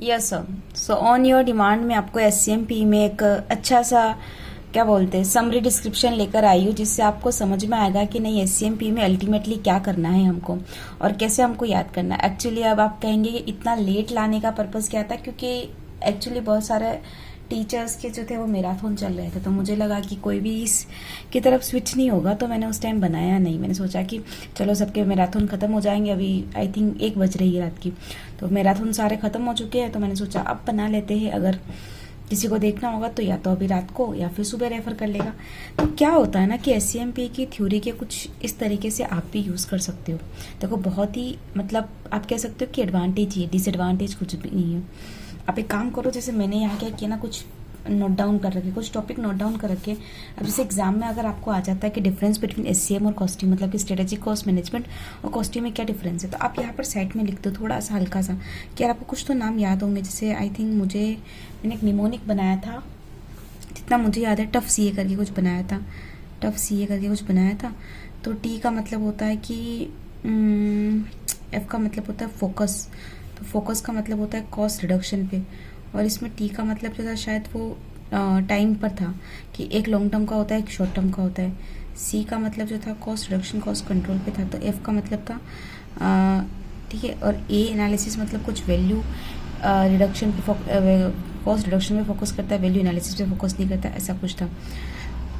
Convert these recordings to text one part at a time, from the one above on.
Yes sir. So on your demand में आपको एससीएमपी में एक अच्छा सा क्या बोलते हैं समरी डिस्क्रिप्शन लेकर आई हूँ, जिससे आपको समझ में आएगा कि नहीं एससीएमपी में अल्टीमेटली क्या करना है हमको और कैसे हमको याद करना है। एक्चुअली अब आप कहेंगे कि इतना लेट लाने का पर्पज़ क्या था, क्योंकि एक्चुअली बहुत सारे टीचर्स के जो थे वो मैराथन चल रहे थे, तो मुझे लगा कि कोई भी इस की तरफ स्विच नहीं होगा, तो मैंने उस टाइम बनाया नहीं। मैंने सोचा कि चलो सबके मैराथन ख़त्म हो जाएंगे, अभी आई थिंक 1 बज रही है रात की, तो मैराथन सारे ख़त्म हो चुके हैं, तो मैंने सोचा अब बना लेते हैं। अगर किसी को देखना होगा तो या तो अभी रात को या फिर सुबह रेफर कर लेगा। तो क्या होता है ना कि एससीएमपी की थ्योरी के कुछ इस तरीके से आप भी यूज़ कर सकते हो। देखो बहुत ही मतलब आप कह सकते हो कि एडवांटेज ही है, डिसएडवांटेज कुछ भी नहीं है। आप एक काम करो, जैसे मैंने यहाँ क्या किया ना, कुछ नोट डाउन कर रखे, कुछ टॉपिक नोट डाउन कर रखे। अब जैसे एग्जाम में अगर आपको आ जाता है कि डिफरेंस बिटवीन एससीएम और कॉस्टिंग, मतलब कि स्ट्रेटेजिक कॉस्ट मैनेजमेंट और कॉस्टिंग में क्या डिफरेंस है, तो आप यहाँ पर साइड में लिख दो थोड़ा सा हल्का सा कि यार आपको कुछ तो नाम याद होंगे। जैसे आई थिंक मैंने एक निमोनिक बनाया था, जितना मुझे याद है टफ सीए करके कुछ बनाया था, टफ सीए करके कुछ बनाया था। तो टी का मतलब होता है कि एफ का मतलब होता है फोकस, तो फोकस का मतलब होता है कॉस्ट रिडक्शन पे, और इसमें टी का मतलब जो था शायद वो टाइम पर था कि एक लॉन्ग टर्म का होता है एक शॉर्ट टर्म का होता है। सी का मतलब जो था कॉस्ट रिडक्शन कॉस्ट कंट्रोल पे था, तो एफ का मतलब था ठीक है, और ए एनालिसिस मतलब कुछ वैल्यू रिडक्शन पे कॉस्ट रिडक्शन में फोकस करता है, वैल्यू एनालिसिस पे फोकस नहीं करता, ऐसा कुछ था।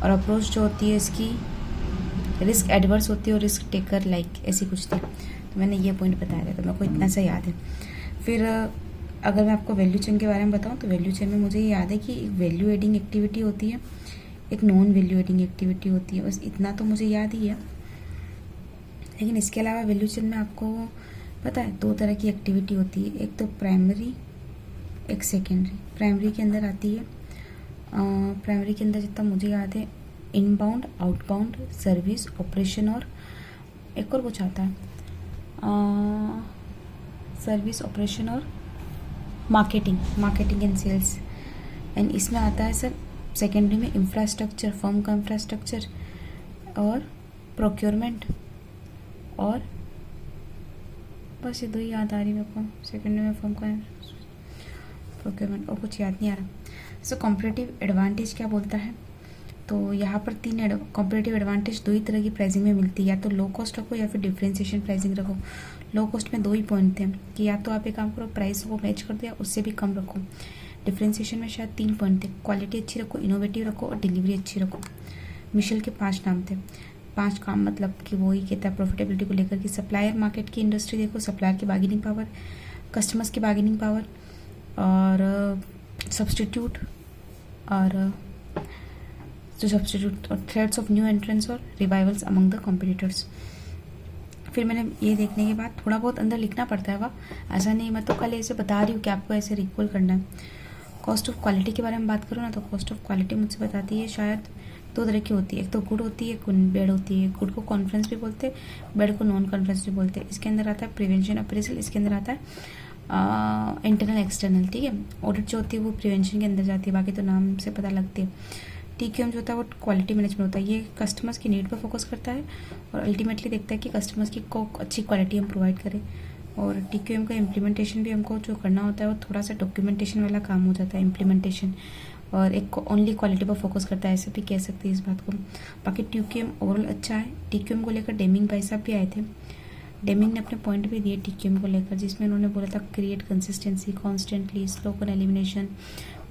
और अप्रोच जो होती है इसकी रिस्क एडवर्स होती है और रिस्क टेकर लाइक ऐसी कुछ थी। तो मैंने ये पॉइंट बताया था, तो मेरे को इतना सा याद है। फिर अगर मैं आपको वैल्यू चेन के बारे में बताऊं तो वैल्यू चेन में मुझे ये याद है कि एक वैल्यू एडिंग एक्टिविटी होती है, एक नॉन वैल्यू एडिंग एक्टिविटी होती है, बस इतना तो मुझे याद ही है। लेकिन इसके अलावा वैल्यू चेन में आपको पता है 2 तरह की एक्टिविटी होती है, एक तो प्राइमरी एक सेकेंडरी। प्राइमरी के अंदर आती है प्राइमरी के अंदर जितना मुझे याद है इनबाउंड आउटबाउंड सर्विस ऑपरेशन और एक और कुछ आता है सर्विस ऑपरेशन और मार्केटिंग एंड सेल्स। एंड इसमें आता है सर सेकेंडरी में इंफ्रास्ट्रक्चर, फर्म का इंफ्रास्ट्रक्चर और प्रोक्योरमेंट, और बस ये 2 ही याद आ रही मेरे को। सेकेंडरी में फर्म का प्रोक्योरमेंट और कुछ याद नहीं आ रहा। सो कॉम्पिटिटिव एडवांटेज क्या बोलता है, तो यहाँ पर 3 कॉम्पिटिटिव एडवांटेज 2 ही तरह की प्राइसिंग में मिलती है, या तो लो कॉस्ट रखो या फिर डिफरेंशिएशन प्राइसिंग रखो। लो कॉस्ट में 2 ही पॉइंट थे कि या तो आप एक काम करो प्राइस को मैच कर दो या उससे भी कम रखो। डिफरेंशिएशन में शायद 3 पॉइंट थे, क्वालिटी अच्छी रखो, इनोवेटिव रखो और डिलीवरी अच्छी रखो। मिशेल के 5 नाम थे, 5 काम मतलब कि वो ही कहता है प्रॉफिटेबिलिटी को लेकर कि सप्लायर मार्केट की इंडस्ट्री देखो, सप्लायर की बार्गेनिंग पावर, कस्टमर्स की बार्गेनिंग पावर और सब्सटीट्यूट और जो सब्सटीट्यूट और थ्रेड्स ऑफ न्यू एंट्रेंस और रिवाइवल्स अमंग द कॉम्पिटिटर्स। फिर मैंने ये देखने के बाद थोड़ा बहुत अंदर लिखना पड़ता है, वाह ऐसा नहीं, मैं तो कल ऐसे बता रही हूँ कि आपको ऐसे रिकॉल करना है। कॉस्ट ऑफ क्वालिटी के बारे में बात करूँ ना, तो कॉस्ट ऑफ क्वालिटी मुझसे बताती है शायद 2 तरह की होती है, एक तो गुड होती है, एक बेड होती है। गुड को कॉन्फ्रेंस भी बोलते हैं, बेड को नॉन कॉन्फ्रेंस भी बोलते हैं। इसके अंदर आता है प्रिवेंशन अप्रेजल, इसके अंदर आता है इंटरनल एक्सटर्नल, ठीक है। ऑडिट जो होती है वो प्रिवेंशन के अंदर जाती है, बाकी तो नाम से पता लगती है। टीक्यूएम जो होता है वो क्वालिटी मैनेजमेंट होता है, ये कस्टमर्स की नीड पर फोकस करता है और अल्टीमेटली देखता है कि कस्टमर्स की को अच्छी क्वालिटी हम प्रोवाइड करें। और टीक्यूएम का इम्प्लीमेंटेशन भी हमको जो करना होता है वो थोड़ा सा डॉक्यूमेंटेशन वाला काम हो जाता है इम्प्लीमेंटेशन, और एक ओनली क्वालिटी पर फोकस करता है, ऐसे भी कह सकते हैं इस बात को। बाकी टीक्यूएम ओवरऑल अच्छा है। टीक्यूएम को लेकर डेमिंग भाई साहब भी आए थे, डेमिंग ने अपने पॉइंट भी दिए टीक्यूएम को लेकर, जिसमें उन्होंने बोला था create consistency constantly, slope and elimination,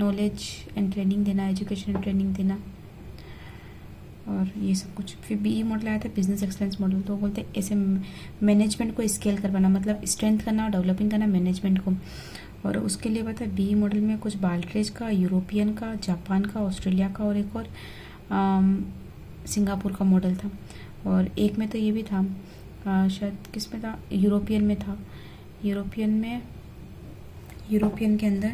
knowledge and training देना, एजुकेशन एंड ट्रेनिंग देना और ये सब कुछ। फिर बीई मॉडल आया था बिजनेस एक्सलेंस मॉडल, तो बोलते हैं ऐसे मैनेजमेंट को स्केल करवाना, मतलब स्ट्रेंथ करना और डेवलपिंग करना मैनेजमेंट को। और उसके लिए पता है बीई मॉडल में कुछ बाल्ट्रेज का, यूरोपियन का, जापान का, ऑस्ट्रेलिया का और एक और सिंगापुर का मॉडल था। और एक में तो ये भी था शायद किस में था, यूरोपियन में था। यूरोपियन के अंदर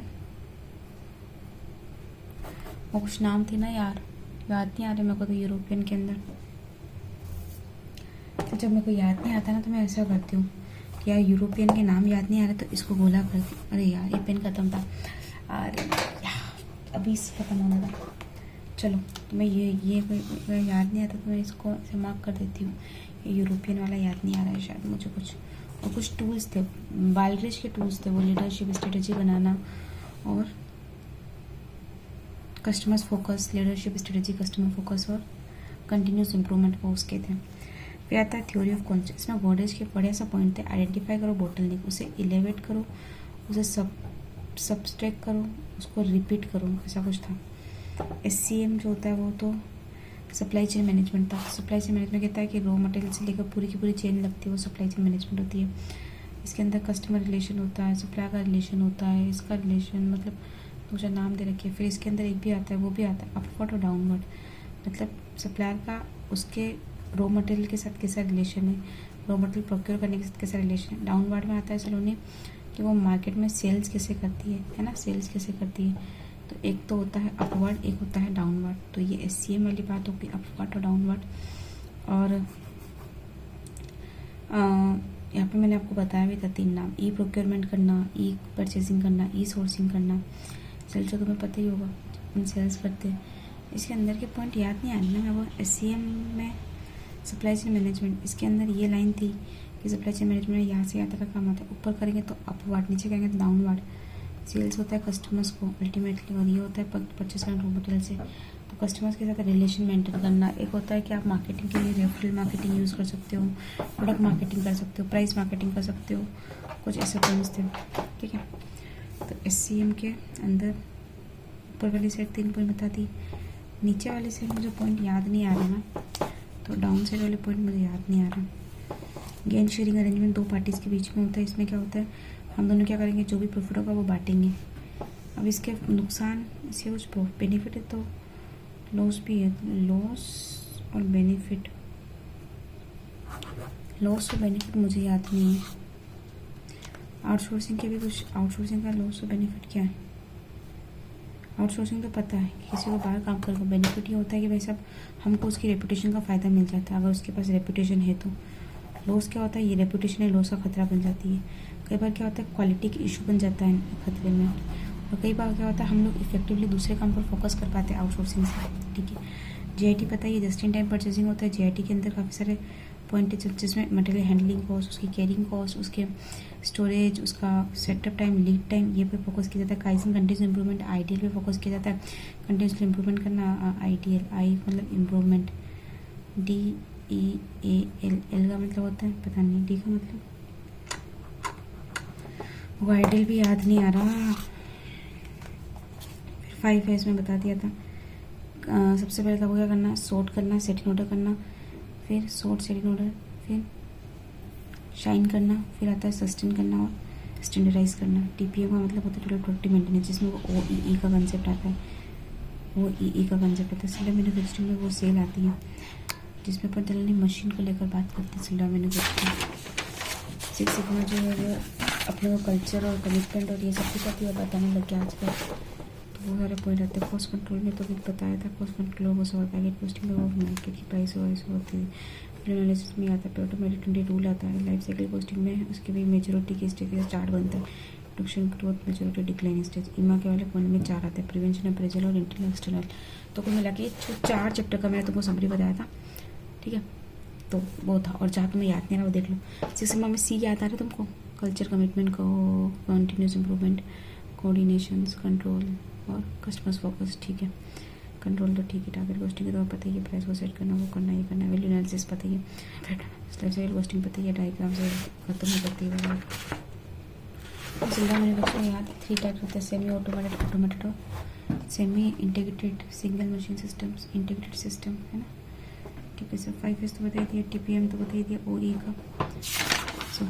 वो कुछ नाम थे ना यार, याद नहीं आ रहे मेरे को तो यूरोपियन के अंदर। तो जब मेरे को याद नहीं आता ना तो मैं ऐसा करती हूँ कि यार यूरोपियन के नाम याद नहीं आ रहे तो इसको गोला करती हूँ। अरे यार ये पेन ख़त्म था, अरे यार अभी इससे ख़त्म होना था। चलो तो मैं ये याद नहीं आता तो मैं इसको ऐसे मार्क कर देती हूँ। ये यूरोपियन वाला याद नहीं आ रहा है शायद मुझे कुछ, और कुछ टूल्स थे, बालग्रिज के टूल्स थे, वो लीडरशिप स्ट्रेटेजी बनाना और customers focus, leadership strategy, customer focus और कंटिन्यूस इम्प्रूवमेंट वो उसके थे। फिर आता है थ्योरी ऑफ कॉन्सेप्ट। इसमें वर्डेज के बढ़िया सा पॉइंट थे, आइडेंटिफाई करो बोटलनेक, उसे इलेवेट करो, उसे सबस्ट्रैक्ट करो, उसको रिपीट करो, ऐसा कुछ था। SCM जो होता है वो तो सप्लाई चेन मैनेजमेंट था। सप्लाई चेन मैनेजमेंट कहता है कि रॉ मटेरियल से लेकर पूरी की पूरी चेन लगती है, वो सप्लाई चेन मैनेजमेंट होती है। इसके अंदर कस्टमर रिलेशन होता है, सप्लाई का रिलेशन होता है, इसका रिलेशन मतलब दूसरा नाम दे रखे। फिर इसके अंदर एक भी आता है, वो भी आता है अपवर्ड और डाउनवर्ड, मतलब सप्लायर का उसके रॉ मटेरियल के साथ कैसा रिलेशन है, रॉ मटेरियल प्रोक्योर करने के साथ कैसा रिलेशन है। डाउनवर्ड में आता है सलोनी कि वो मार्केट में सेल्स कैसे करती है ना, सेल्स कैसे करती है। तो एक तो होता है अपवर्ड, एक होता है डाउनवर्ड। तो ये SCM वाली बात होगी, अपवर्ड और डाउनवर्ड। और यहाँ पे मैंने आपको बताया भी था 3 नाम, ई प्रोक्योरमेंट करना, ई परचेजिंग करना, ई सोर्सिंग करना। सेल्स तो तुम्हें पता ही होगा, हम सेल्स करते हैं। इसके अंदर के पॉइंट याद नहीं आने में। वो SCM में सप्लाई चेन मैनेजमेंट, इसके अंदर ये लाइन थी कि सप्लाई चेन मैनेजमेंट में यहाँ से यहाँ तक का काम आता है। ऊपर करेंगे तो अपवर्ड, नीचे करेंगे तो डाउनवर्ड। सेल्स होता है कस्टमर्स को अल्टीमेटली, और ये होता है परचेस करना रॉ मटेरियल से। तो कस्टमर्स के साथ रिलेशन मेंटेन करना। एक होता है कि आप मार्केटिंग के लिए रेफरल मार्केटिंग यूज़ कर सकते हो, प्रोडक्ट मार्केटिंग कर सकते हो, प्राइस मार्केटिंग कर सकते हो, कुछ ऐसे पॉइंट्स थे, ठीक है। तो SCM के अंदर ऊपर वाली साइड 3 पॉइंट बता दी, नीचे वाली साइड मुझे पॉइंट याद नहीं आ रहा ना, तो डाउन साइड वाले पॉइंट मुझे याद नहीं आ रहा। गेन शेयरिंग अरेंजमेंट 2 पार्टीज़ के बीच में होता है। इसमें क्या होता है, हम दोनों क्या करेंगे, जो भी प्रॉफिट होगा वो बांटेंगे। अब इसके नुकसान, इसके कुछ बेनिफिट है तो लॉस भी है। लॉस और बेनिफिट, लॉस और बेनिफिट मुझे याद नहीं है। आउटसोर्सिंग के भी कुछ, आउटसोर्सिंग का लॉस और बेनिफिट क्या है। आउटसोर्सिंग तो पता है कि किसी को बाहर काम करेगा। बेनिफिट ये होता है कि भाई साहब हमको उसकी रेपुटेशन का फ़ायदा मिल जाता है, अगर उसके पास रेपुटेशन है तो। लॉस क्या होता है, ये रेपुटेशन है, लॉस का खतरा बन जाती है। कई बार क्या होता है, क्वालिटी की इशू बन जाता है खतरे में। और कई बार क्या होता है, हम लोग इफेक्टिवली दूसरे काम पर फोकस कर पाते हैं आउटसोर्सिंग से, ठीक है। JIT पता है, ये जस्ट इन टाइम परचेजिंग होता है। JIT के अंदर काफ़ी सारे पॉइंट है जिसमें मटेरियल हैंडलिंग कॉस्ट, उसकी कैरिंग कॉस्ट, उसके स्टोरेज, उसका सेटअप टाइम, लीड टाइम, ये पे फोकस किया जाता है। काइजन कंटिन्यूस इंप्रूवमेंट, IDL पे फोकस किया जाता है। कंटिन्यूसली इंप्रूवमेंट करना, IDL, आई मतलब इम्प्रूवमेंट, DEAL, L का मतलब होता है पता नहीं, D का मतलब वो आइडियल भी याद नहीं आ रहा। फिर 5 है, इसमें बता दिया था। सबसे पहले आपको क्या करना है, सॉर्ट करना, सेटिंग ऑर्डर करना, फिर सॉर्ट सेटिंग ऑर्डर, फिर शाइन करना, फिर आता है सस्टेन करना और स्टैंडर्डाइज करना। TPM का मतलब होता है टोटल प्रोडक्टिव मेंटेनेंस, जिसमें वो OEE का कंसेप्ट आता है, वो EE का कंसेप्ट आता है। सिल्डर मैन्युफैक्चरिंग में वो सेल आती है, जिसमें अपन चलनी मशीन को लेकर बात करते हैं। सिल्डर मैन्युफैक्चरिंग 6 सिग्मा जो है वो अपने को कल्चर और कमिटमेंट और ये सब कुछ आती है बताने लग गया आजकल। तो वो सारे पॉइंट आते हैं। कॉस्ट कंट्रोल में तो भी बताया था, कॉस्ट कंट्रोल वो सब होता है, कॉस्टिंग में वो मार्केट की प्राइस और ऐसे होती है। फिर एनालिसिस में आता है, ऑटोमेटिक 20 रूल आता है। लाइफ साइकिल कॉस्टिंग में उसके भी मेजोरिटी के स्टेज का चार्ट बनता है। Production growth, majority, decline stage. IMA के वाले पॉइंट में 4 आते हैं, प्रिवेंशन, अप्रेजल और इंटरनल एक्सटर्नल। तो कुल मिला के 4 चैप्टर का मैंने तुमको समरी बताया था, ठीक है। तो वो था, और जहाँ तुम्हें याद नहीं रहा वो देख लो। 6 सिग्मा में C याद आ रहा है तुमको, culture, commitment, continuous improvement, coordinations, control और कस्टमर्स फोकस, ठीक है। कंट्रोल तो ठीक है, टारगेट कॉस्टिंग तो पता ही है, प्राइस को सेट करना, वो करना, ये करना, वैल्यू एनालिसिस पता ही है, लाइफ साइकिल कॉस्टिंग पता ही है, डायग्राम से खत्म हो जाती है। सिल्डर मैन्युफैक्चरिंग याद 3 टाइप होते हैं, सेमी ऑटोमेटेड, ऑटोमेटेड और semi integrated single machine systems, integrated system, है ना, ठीक है सर। 5 तो बताई दिया, TPM तो बताई दिया, OE का। सो